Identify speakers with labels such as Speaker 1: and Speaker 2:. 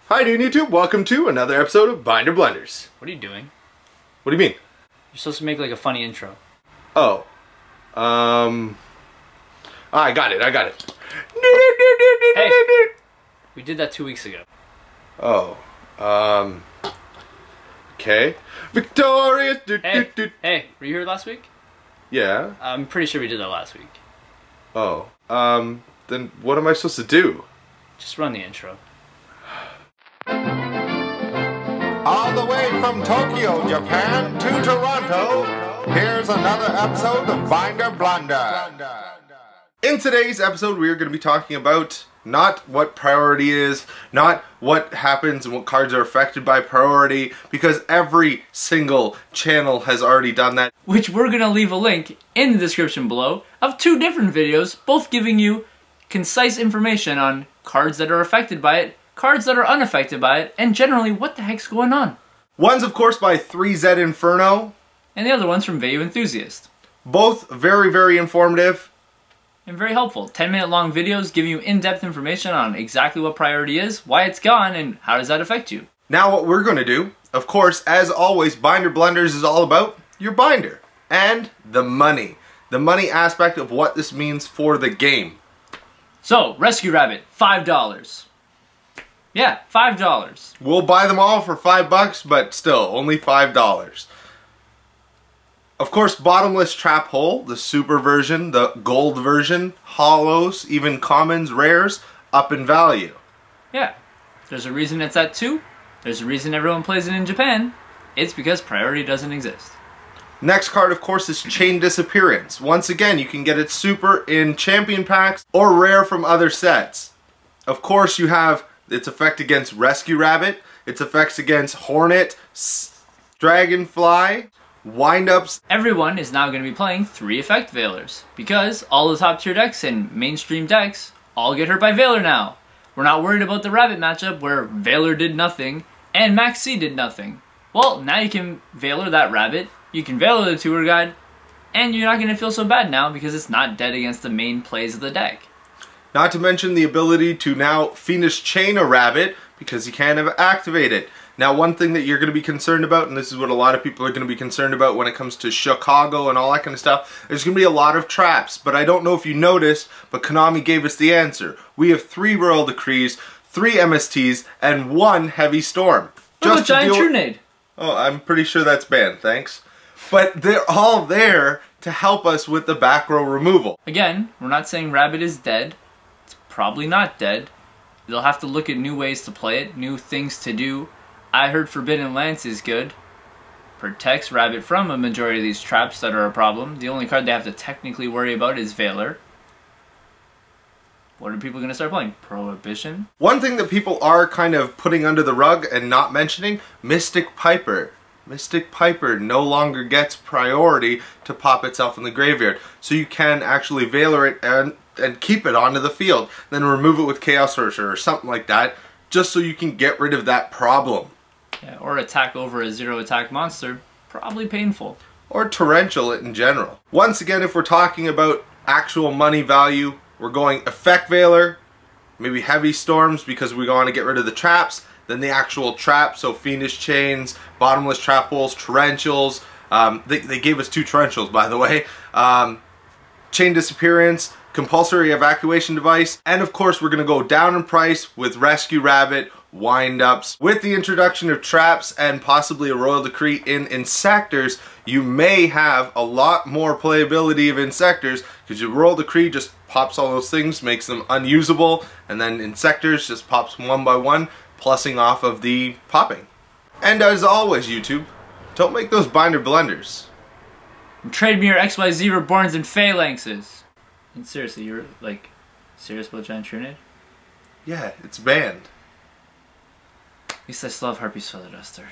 Speaker 1: Hi doing YouTube, welcome to another episode of Binder Blunders.
Speaker 2: What are you doing?
Speaker 1: What do you mean?
Speaker 2: You're supposed to make like a funny intro.
Speaker 1: Oh. I got it.
Speaker 2: Hey, we did that 2 weeks ago.
Speaker 1: Oh. Okay. Victorious.
Speaker 2: Hey, were you here last week?
Speaker 1: Yeah.
Speaker 2: I'm pretty sure we did that last week.
Speaker 1: Oh. Then what am I supposed to do?
Speaker 2: Just run the intro.
Speaker 3: All the way from Tokyo, Japan to Toronto, here's another episode of Binder Blunder.
Speaker 1: In today's episode, we are going to be talking about not what priority is, not what happens and what cards are affected by priority, because every single channel has already done that.
Speaker 2: Which we're gonna leave a link in the description below of 2 different videos, both giving you concise information on cards that are affected by it, cards that are unaffected by it, and generally what the heck's going on.
Speaker 1: One's of course by 3Z Inferno.
Speaker 2: And the other one's from Value Enthusiast.
Speaker 1: Both very, very informative.
Speaker 2: And very helpful. 10-minute long videos giving you in-depth information on exactly what priority is, why it's gone, and how does that affect you.
Speaker 1: Now what we're going to do, of course, as always, Binder Blunders is all about your binder. And the money. The money aspect of what this means for the game.
Speaker 2: So, Rescue Rabbit, $5. Yeah, $5.
Speaker 1: We'll buy them all for $5, but still, only $5. Of course, Bottomless Trap Hole, the super version, the gold version, holos, even commons, rares, up in value.
Speaker 2: Yeah, there's a reason it's at 2. There's a reason everyone plays it in Japan. It's because priority doesn't exist.
Speaker 1: Next card, of course, is Chain Disappearance. Once again, you can get it super in champion packs or rare from other sets. Of course, you have its effect against Rescue Rabbit, its effects against Hornet, Dragonfly, Windups.
Speaker 2: Everyone is now going to be playing 3 effect Veilers, because all the top tier decks and mainstream decks all get hurt by Veiler now. We're not worried about the Rabbit matchup where Veiler did nothing and Max C did nothing. Well, now you can Veiler that Rabbit, you can Veiler the Tour Guide, and you're not going to feel so bad now because it's not dead against the main plays of the deck.
Speaker 1: Not to mention the ability to now Fiendish Chain a Rabbit because you can't activate it. Now one thing that you're going to be concerned about, and this is what a lot of people are going to be concerned about when it comes to Chicago and all that kind of stuff, there's going to be a lot of traps. But I don't know if you noticed, but Konami gave us the answer. We have 3 Royal Decrees, 3 MSTs, and 1 Heavy Storm.
Speaker 2: What about Giant Trunade?
Speaker 1: Oh, I'm pretty sure that's banned, thanks. But they're all there to help us with the back row removal.
Speaker 2: Again, we're not saying Rabbit is dead. It's probably not dead. They'll have to look at new ways to play it, new things to do. I heard Forbidden Lance is good. Protects Rabbit from a majority of these traps that are a problem. The only card they have to technically worry about is Veiler. What are people going to start playing? Prohibition?
Speaker 1: One thing that people are kind of putting under the rug and not mentioning, Mystic Piper. Mystic Piper no longer gets priority to pop itself in the graveyard. So you can actually Veiler it and keep it onto the field. Then remove it with Chaos Searcher or something like that, just so you can get rid of that problem.
Speaker 2: Yeah, or attack over a 0 attack monster. Probably painful.
Speaker 1: Or torrential it in general. Once again, if we're talking about actual money value, we're going Effect Veiler, maybe Heavy Storms because we want to get rid of the traps, then the actual traps, so Fiendish Chains, Bottomless Trap Holes, Torrentials. They gave us 2 Torrentials, by the way. Chain Disappearance, Compulsory Evacuation Device, and of course we're going to go down in price with Rescue Rabbit, Windups. With the introduction of traps and possibly a Royal Decree in Insectors, you may have a lot more playability of Insectors because your Royal Decree just pops all those things, makes them unusable, and then Insectors just pops 1 by 1, plussing off of the popping. And as always, YouTube, don't make those binder blunders.
Speaker 2: Trade me your XYZ Reborns and Phalanxes. And seriously, you're like serious about Giant Trunade?
Speaker 1: Yeah, it's banned.
Speaker 2: At least I still have Harpy's Feather Duster.